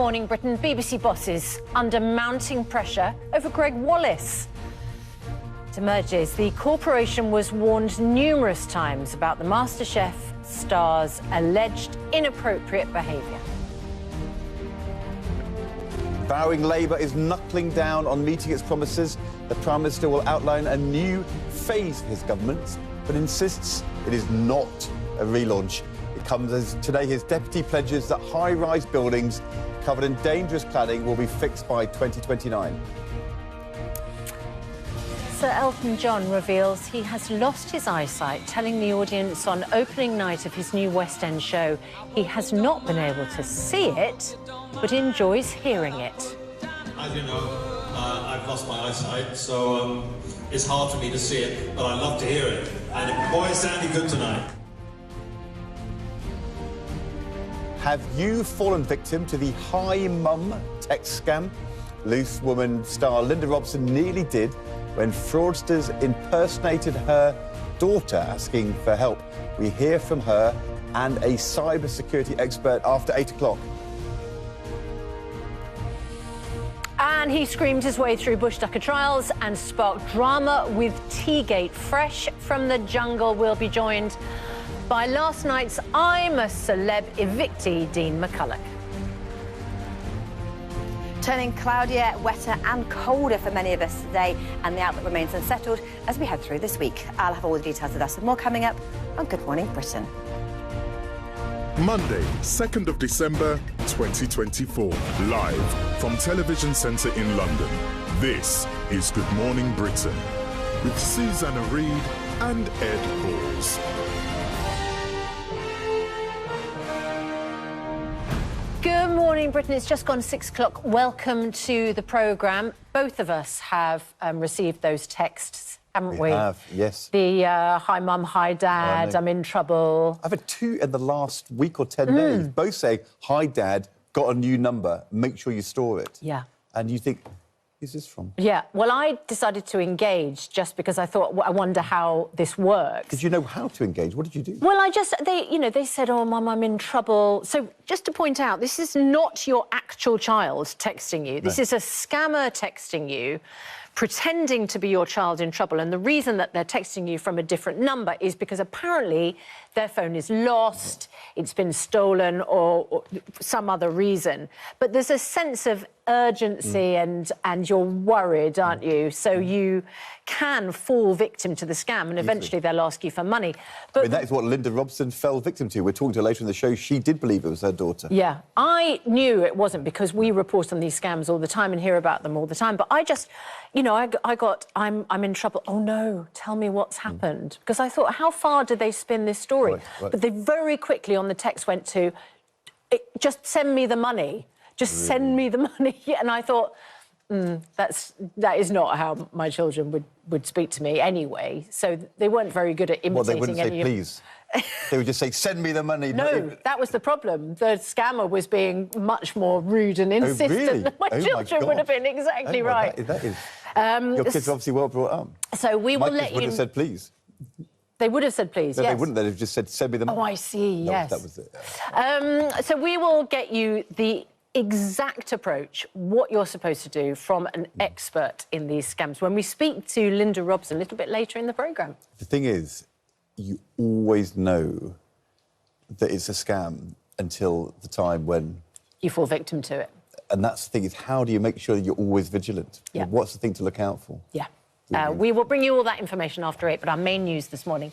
morning, Britain. BBC bosses under mounting pressure over Greg Wallace. It emerges the corporation was warned numerous times about the MasterChef star's alleged inappropriate behaviour. Vowing Labour is knuckling down on meeting its promises. The Prime Minister will outline a new phase of his government, but insists it is not a relaunch. It comes as today his deputy pledges that high-rise buildings covered in dangerous cladding will be fixed by 2029. Sir Elton John reveals he has lost his eyesight, telling the audience on opening night of his new West End show he has not been able to see it, but enjoys hearing it. As you know, I've lost my eyesight, so it's hard for me to see it, but I love to hear it. And boy, it's sounding good tonight. Have you fallen victim to the Hi Mum text scam? Loose Woman star Linda Robson nearly did when fraudsters impersonated her daughter asking for help. We hear from her and a cybersecurity expert after 8 o'clock. And he screamed his way through Bush Tucker trials and sparked drama with Teagate. Fresh from the jungle, we'll be joined by last night's I'm a Celeb evictee, Dean McCulloch. Turning cloudier, wetter and colder for many of us today, and the outlook remains unsettled as we head through this week. I'll have all the details with us and more coming up on Good Morning Britain. Monday, 2nd of December, 2024. Live from Television Centre in London. This is Good Morning Britain with Susanna Reid and Ed Halls. Good morning, Britain. It's just gone 6 o'clock. Welcome to the programme. Both of us have received those texts, haven't we? We have, yes. The hi mum, hi dad, I'm in trouble. I've had 2 in the last week or 10 days. Both say, hi dad, got a new number, make sure you store it. Yeah. And you think, who's this from? Yeah, well, I decided to engage just because I thought, I wonder how this works. Did you know how to engage? What did you do? Well, they said, oh, Mum, I'm in trouble. So just to point out, this is not your actual child texting you. This is a scammer texting you, pretending to be your child in trouble. And the reason that they're texting you from a different number is because apparently their phone is lost, it's been stolen or some other reason. But there's a sense of urgency and you're worried, aren't you? So you can fall victim to the scam and eventually they'll ask you for money. But I mean, that is what Linda Robson fell victim to. We're talking to her later in the show. She did believe it was her daughter. Yeah, I knew it wasn't because we report on these scams all the time and hear about them all the time. But I just, you know, I'm in trouble. Oh, no, tell me what's happened. Because I thought, how far did they spin this story? Right. But they very quickly on the text went to, just send me the money. Just send me the money. And I thought, that is not how my children would speak to me anyway. So they weren't very good at imitating. Well, they wouldn't say please. They would just say, send me the money. No, that was the problem. The scammer was being much more rude and insistent. Oh, really? My children would have been exactly right. That is. Your kids are obviously well brought up. So we will let you... would have said please. They would have said please, No, yes. they wouldn't. They'd have just said, send me the money. Oh, I see, yes. That was it. So we will get you the exact approach, what you're supposed to do from an expert in these scams when we speak to Linda Robson a little bit later in the programme. The thing is, you always know that it's a scam until the time when... You fall victim to it. And that's the thing, is how do you make sure that you're always vigilant? Yeah. What's the thing to look out for? Yeah. We will bring you all that information after 8, but our main news this morning